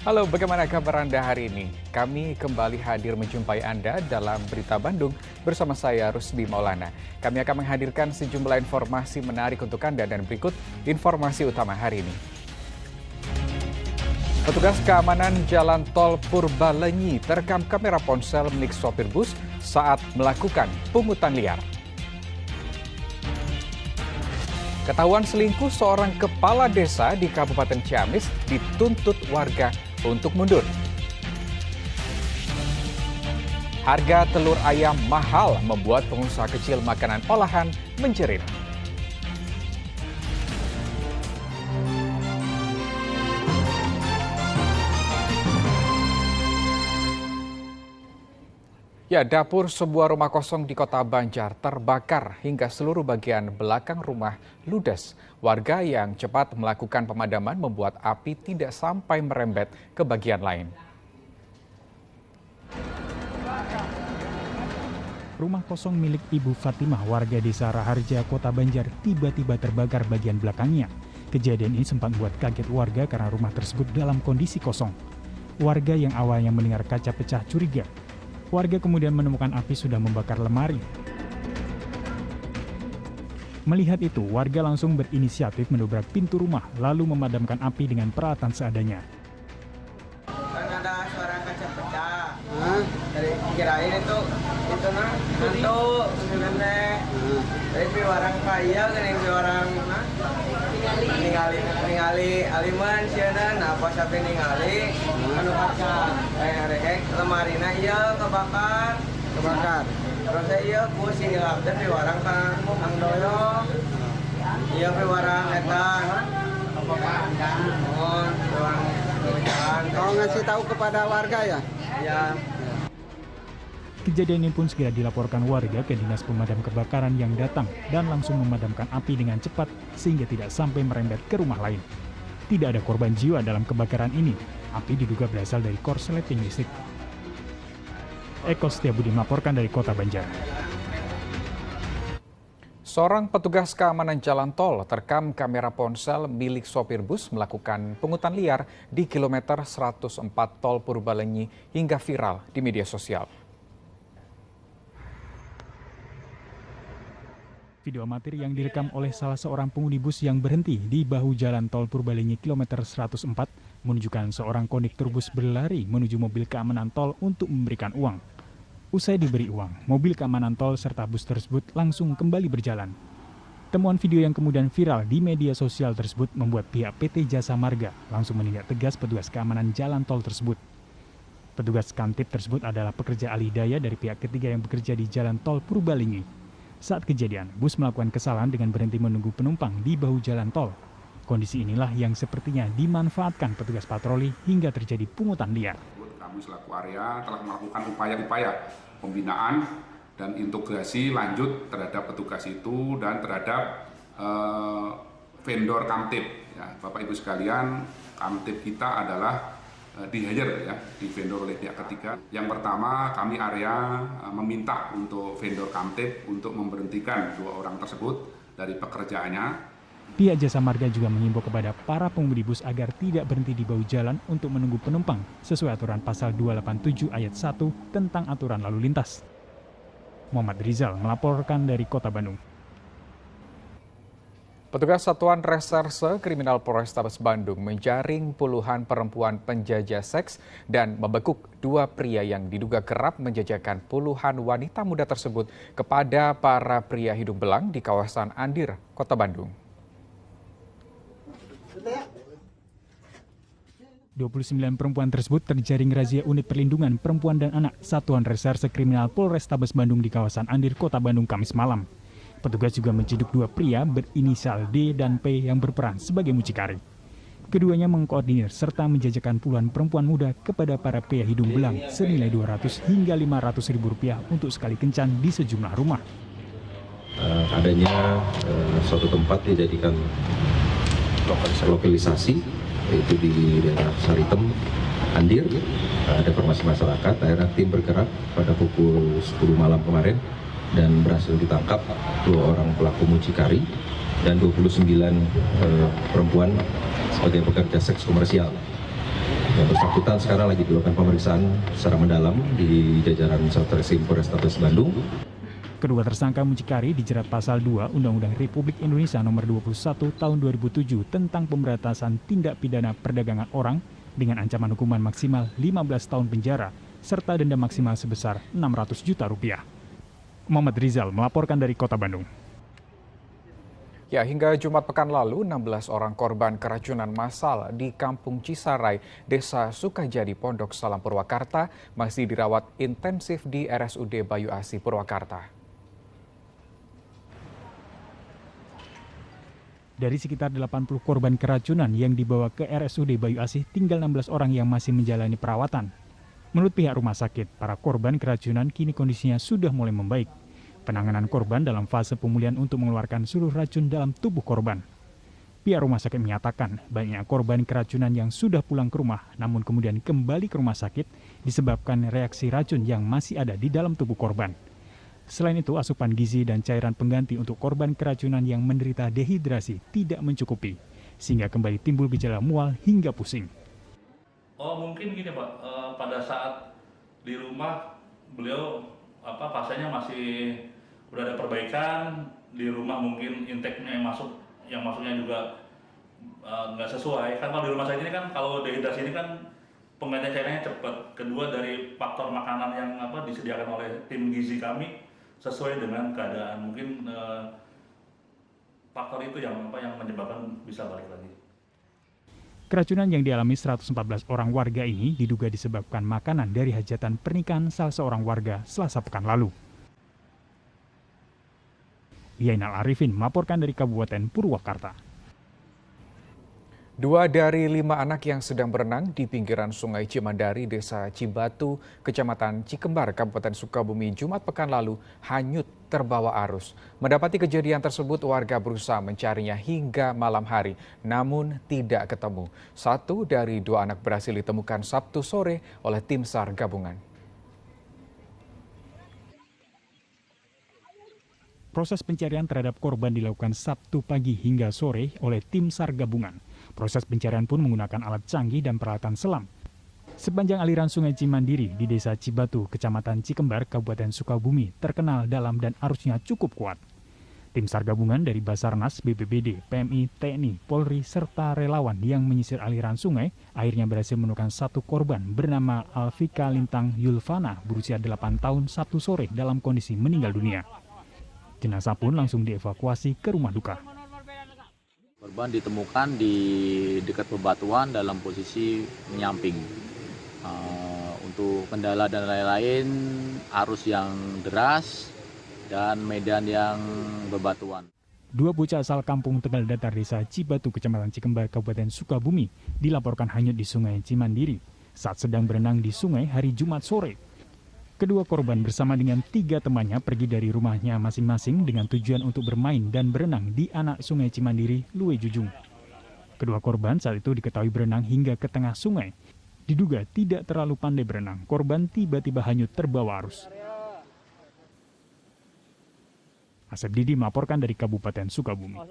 Halo, bagaimana kabar Anda hari ini? Kami kembali hadir menjumpai Anda dalam Berita Bandung bersama saya Rusdi Maulana. Kami akan menghadirkan sejumlah informasi menarik untuk Anda dan berikut informasi utama hari ini. Petugas keamanan Jalan Tol Purbalenyi terekam kamera ponsel milik sopir bus saat melakukan pungutan liar. Ketahuan selingkuh seorang kepala desa di Kabupaten Ciamis dituntut warga untuk mundur. Harga telur ayam mahal membuat pengusaha kecil makanan olahan menjerit. Ya, dapur sebuah rumah kosong di Kota Banjar terbakar hingga seluruh bagian belakang rumah ludes. Warga yang cepat melakukan pemadaman membuat api tidak sampai merembet ke bagian lain. Rumah kosong milik Ibu Fatimah warga desa Raharja, Kota Banjar tiba-tiba terbakar bagian belakangnya. Kejadian ini sempat membuat kaget warga karena rumah tersebut dalam kondisi kosong. Warga yang awalnya mendengar kaca pecah curiga. Warga kemudian menemukan api sudah membakar lemari. Melihat itu, warga langsung berinisiatif mendobrak pintu rumah lalu memadamkan api dengan peralatan seadanya. Kan ada suara kaca pecah. Dari kirain itu hantu sebenarnya. Tapi orang kaya kan yang orang ningali aliman sieuna nah pas sampai ningali anu kaca kayak lemarina ieu kebakar. Terus ieu pusing hilap teh orang ka Kang Doyo. Ieu pe warang eta kebakaran. Orang Kau ngasih tahu kepada warga ya? ya. Kejadian ini pun segera dilaporkan warga ke Dinas Pemadam Kebakaran yang datang dan langsung memadamkan api dengan cepat sehingga tidak sampai merembet ke rumah lain. Tidak ada korban jiwa dalam kebakaran ini. Api diduga berasal dari korsleting listrik. Eko Setiabudi melaporkan dari Kota Banjar. Seorang petugas keamanan jalan tol terekam kamera ponsel milik sopir bus melakukan pungutan liar di kilometer 104 tol Purbalenyi hingga viral di media sosial. Video amatir yang direkam oleh salah seorang pengemudi bus yang berhenti di bahu jalan tol Purbalenyi kilometer 104 menunjukkan seorang kondektur bus berlari menuju mobil keamanan tol untuk memberikan uang. Usai diberi uang, mobil keamanan tol serta bus tersebut langsung kembali berjalan. Temuan video yang kemudian viral di media sosial tersebut membuat pihak PT Jasa Marga langsung menindak tegas petugas keamanan jalan tol tersebut. Petugas Kamtib tersebut adalah pekerja alih daya dari pihak ketiga yang bekerja di jalan tol Purbalenyi. Saat kejadian, bus melakukan kesalahan dengan berhenti menunggu penumpang di bahu jalan tol. Kondisi inilah yang sepertinya dimanfaatkan petugas patroli hingga terjadi pungutan liar. Kami selaku area telah melakukan upaya-upaya pembinaan dan integrasi lanjut terhadap petugas itu dan terhadap vendor Kamtib. Ya, Bapak Ibu sekalian, Kamtib kita adalah di-hire ya, di vendor oleh pihak ketiga. Yang pertama, kami area meminta untuk vendor Kamtib untuk memberhentikan 2 orang tersebut dari pekerjaannya. Pihak Jasa Marga juga mengimbau kepada para pengemudi bus agar tidak berhenti di bahu jalan untuk menunggu penumpang sesuai aturan pasal 287 ayat 1 tentang aturan lalu lintas. Muhammad Rizal melaporkan dari Kota Bandung. Petugas Satuan Reserse Kriminal Polrestabes Bandung menjaring puluhan perempuan penjajah seks dan membekuk 2 pria yang diduga kerap menjajakan puluhan wanita muda tersebut kepada para pria hidung belang di kawasan Andir, Kota Bandung. 29 perempuan tersebut terjaring razia Unit Perlindungan Perempuan dan Anak Satuan Reserse Kriminal Polrestabes Bandung di kawasan Andir, Kota Bandung, Kamis malam. Petugas juga menciduk 2 pria berinisial D dan P yang berperan sebagai mucikari. Keduanya mengkoordinir serta menjajakan puluhan perempuan muda kepada para pria hidung belang senilai 200 hingga 500 ribu rupiah untuk sekali kencan di sejumlah rumah. Adanya suatu tempat dijadikan lokalisasi, yaitu di daerah Saritem, Andir. Ada informasi masyarakat, akhirnya tim bergerak pada pukul 10 malam kemarin dan berhasil ditangkap 2 orang pelaku mucikari dan 29 perempuan sebagai pekerja seks komersial. Yang bersangkutan sekarang lagi dilakukan pemeriksaan secara mendalam di jajaran Satreskrim Polrestabes Bandung. Kedua tersangka mucikari dijerat pasal 2 Undang-Undang Republik Indonesia Nomor 21 Tahun 2007 tentang pemberantasan tindak pidana perdagangan orang dengan ancaman hukuman maksimal 15 tahun penjara serta denda maksimal sebesar Rp600 juta. Muhammad Rizal melaporkan dari Kota Bandung. Ya, hingga Jumat pekan lalu, 16 orang korban keracunan massal di Kampung Cisarai, Desa Sukajadi, Pondok Salam, Purwakarta masih dirawat intensif di RSUD Bayu Asih, Purwakarta. Dari sekitar 80 korban keracunan yang dibawa ke RSUD Bayu Asih, tinggal 16 orang yang masih menjalani perawatan. Menurut pihak rumah sakit, para korban keracunan kini kondisinya sudah mulai membaik. Penanganan korban dalam fase pemulihan untuk mengeluarkan seluruh racun dalam tubuh korban. Pihak rumah sakit menyatakan banyak korban keracunan yang sudah pulang ke rumah namun kemudian kembali ke rumah sakit disebabkan reaksi racun yang masih ada di dalam tubuh korban. Selain itu, asupan gizi dan cairan pengganti untuk korban keracunan yang menderita dehidrasi tidak mencukupi, sehingga kembali timbul gejala mual hingga pusing. Oh mungkin gini Pak, pada saat di rumah beliau pasiennya masih udah ada perbaikan, di rumah mungkin intake-nya yang masuknya juga nggak sesuai. Kan kalau di rumah sakit ini kan kalau dehidrasi ini kan penggantian cairannya cepat. Kedua dari faktor makanan yang disediakan oleh tim gizi kami sesuai dengan keadaan. Mungkin faktor itu yang menyebabkan bisa balik lagi. Keracunan yang dialami 114 orang warga ini diduga disebabkan makanan dari hajatan pernikahan salah seorang warga Selasa pekan lalu. Yainal Arifin melaporkan dari Kabupaten Purwakarta. 2 dari 5 anak yang sedang berenang di pinggiran Sungai Cimandari, Desa Cibatu, Kecamatan Cikembar, Kabupaten Sukabumi, Jumat pekan lalu hanyut terbawa arus. Mendapati kejadian tersebut, warga berusaha mencarinya hingga malam hari, namun tidak ketemu. 1 dari 2 anak berhasil ditemukan Sabtu sore oleh tim SAR gabungan. Proses pencarian terhadap korban dilakukan Sabtu pagi hingga sore oleh tim SAR gabungan. Proses pencarian pun menggunakan alat canggih dan peralatan selam. Sepanjang aliran Sungai Cimandiri di Desa Cibatu, Kecamatan Cikembar, Kabupaten Sukabumi terkenal dalam dan arusnya cukup kuat. Tim SAR gabungan dari Basarnas, BPBD, PMI, TNI, Polri, serta relawan yang menyisir aliran sungai akhirnya berhasil menemukan 1 korban bernama Alfika Lintang Yulvana berusia 8 tahun Sabtu sore dalam kondisi meninggal dunia. Jenazah pun langsung dievakuasi ke rumah duka. Korban ditemukan di dekat bebatuan dalam posisi menyamping. Untuk kendala dan lain-lain, arus yang deras dan medan yang bebatuan. 2 bocah asal kampung Tegal Datar, Desa Cibatu, Kecamatan Cikembar, Kabupaten Sukabumi, dilaporkan hanyut di Sungai Cimandiri saat sedang berenang di sungai hari Jumat sore. Kedua korban bersama dengan 3 temannya pergi dari rumahnya masing-masing dengan tujuan untuk bermain dan berenang di anak Sungai Cimandiri, Luwe Jujung. Kedua korban saat itu diketahui berenang hingga ke tengah sungai. Diduga tidak terlalu pandai berenang, korban tiba-tiba hanyut terbawa arus. Asep Didi melaporkan dari Kabupaten Sukabumi.